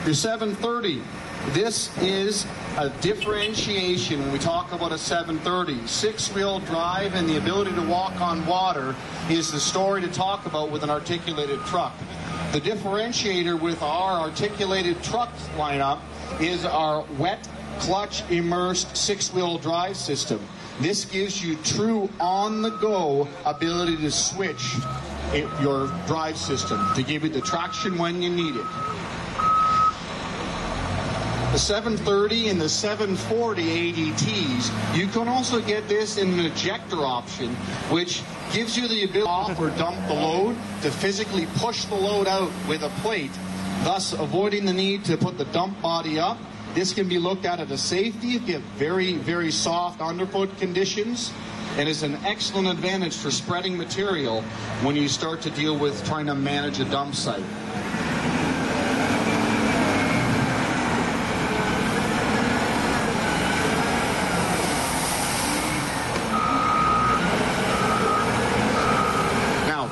Your 730, this is a differentiation when we talk about a 730. Six-wheel drive and the ability to walk on water is the story to talk about with an articulated truck. The differentiator with our articulated truck lineup is our wet clutch immersed six-wheel drive system. This gives you true on-the-go ability to switch your drive system to give you the traction when you need it. The 730 and the 740 ADTs, you can also get this in an ejector option, which gives you the ability to off or dump the load, to physically push the load out with a plate, thus avoiding the need to put the dump body up. This can be looked at as a safety if you have very, very soft underfoot conditions, and is an excellent advantage for spreading material when you start to deal with trying to manage a dump site.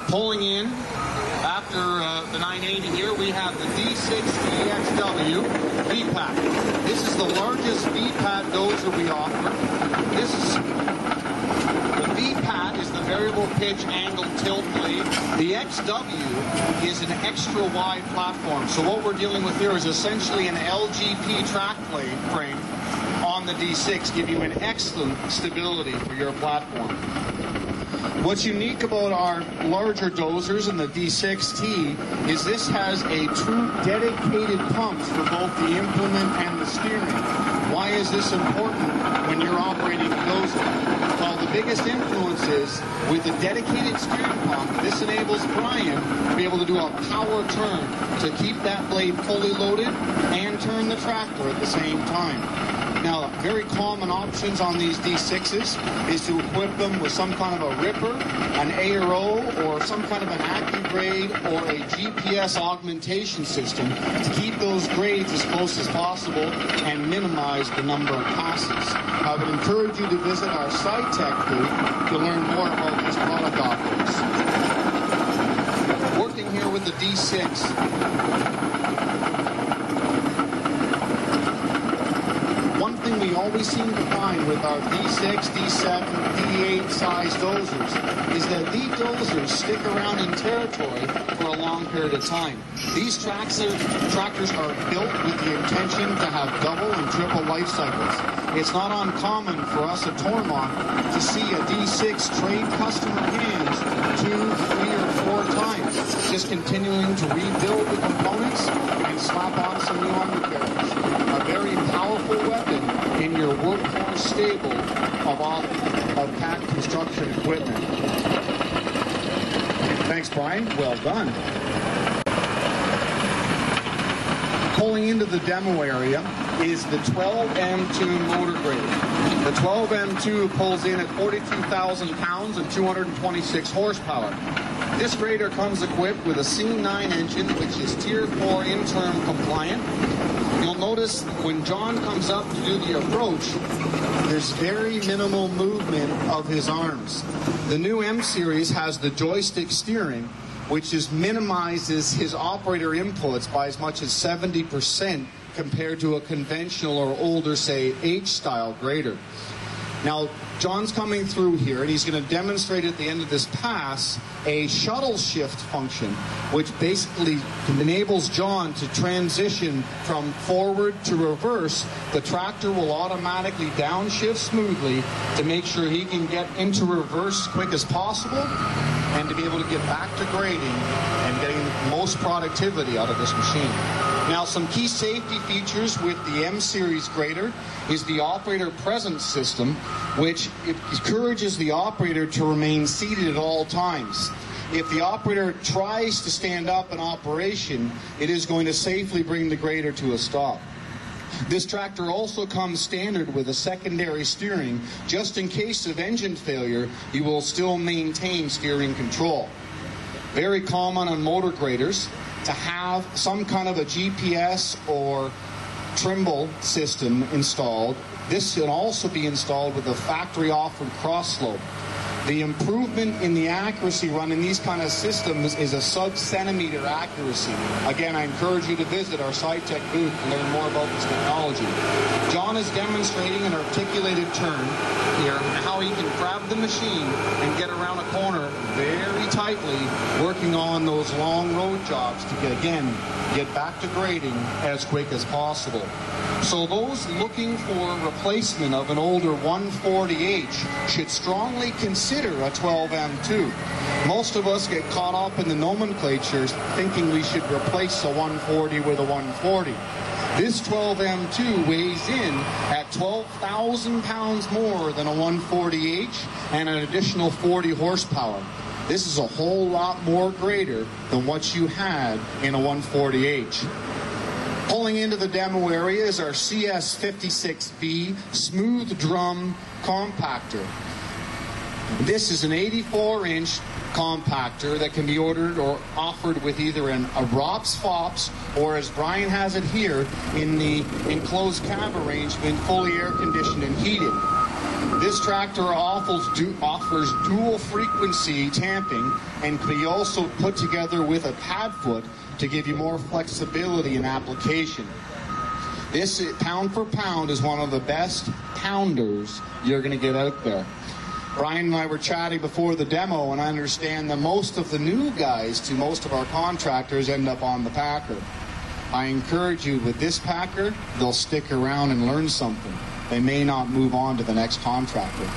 Pulling in, after the 980 here, we have the D6DXW V-Pad. This is the largest V-Pad dozer we offer. The V-Pad is the variable pitch angle tilt blade. The XW is an extra wide platform. So what we're dealing with here is essentially an LGP track frame on the D6, give you an excellent stability for your platform. What's unique about our larger dozers and the D6T is this has a true dedicated pump for both the implement and the steering. Why is this important when you're operating a dozer? Well, the biggest influence is with the dedicated steering pump, this enables Brian to be able to do a power turn to keep that blade fully loaded and turn the tractor at the same time. Now, very common options on these D6s is to equip them with some kind of a ripper, an ARO, or some kind of an AccuGrade or a GPS augmentation system to keep those grades as close as possible and minimize the number of passes. I would encourage you to visit our SciTech booth to learn more about these product offerings. Working here with the D6, one thing we always seem to find with our D6, D7, D8 size dozers is that these dozers stick around in territory for a long period of time. These tractors are built with the intention to have double and triple life cycles. It's not uncommon for us at Toromont to see a D6 trade customer hands 2, 3, or 4 times, just continuing to rebuild the components and slap on some new undercarriage. A very powerful weapon in your workforce stable of CAT construction equipment. Thanks, Brian. Well done. Pulling into the demo area is the 12M2 motor grader. The 12M2 pulls in at 42,000 pounds and 226 horsepower. This grader comes equipped with a C9 engine, which is Tier 4 interim compliant. You'll notice when John comes up to do the approach, there's very minimal movement of his arms. The new M-Series has the joystick steering, which minimizes his operator inputs by as much as 70% compared to a conventional or older, say, H-style grader. Now, John's coming through here, and he's going to demonstrate at the end of this pass a shuttle shift function, which basically enables John to transition from forward to reverse. The tractor will automatically downshift smoothly to make sure he can get into reverse as quick as possible and to be able to get back to grading and getting the most productivity out of this machine. Now, some key safety features with the M-Series grader is the operator presence system, which encourages the operator to remain seated at all times. If the operator tries to stand up in operation, it is going to safely bring the grader to a stop. This tractor also comes standard with a secondary steering. Just in case of engine failure, you will still maintain steering control. Very common on motor graders to have some kind of a GPS or Trimble system installed. This can also be installed with a factory offered cross slope. The improvement in the accuracy running these kind of systems is a sub-centimeter accuracy. Again, I encourage you to visit our SciTech booth to learn more about this technology. John is demonstrating an articulated turn here and how he can grab the machine and get around a corner very tightly, working on those long road jobs to get back to grading as quick as possible. So those looking for replacement of an older 140H should strongly consider a 12M2. Most of us get caught up in the nomenclature thinking we should replace a 140 with a 140. This 12M2 weighs in at 12,000 pounds more than a 140H and an additional 40 horsepower. This is a whole lot more greater than what you had in a 140H. Pulling into the demo area is our CS56B smooth drum compactor. This is an 84-inch compactor that can be ordered or offered with either a ROPS FOPS or, as Brian has it here, in the enclosed cab arrangement, fully air-conditioned and heated. This tractor offers dual frequency tamping and can be also put together with a pad foot to give you more flexibility in application. This, pound for pound, is one of the best pounders you're going to get out there. Brian and I were chatting before the demo, and I understand that most of the new guys to most of our contractors end up on the Packer. I encourage you, with this Packer, they'll stick around and learn something. They may not move on to the next contractor.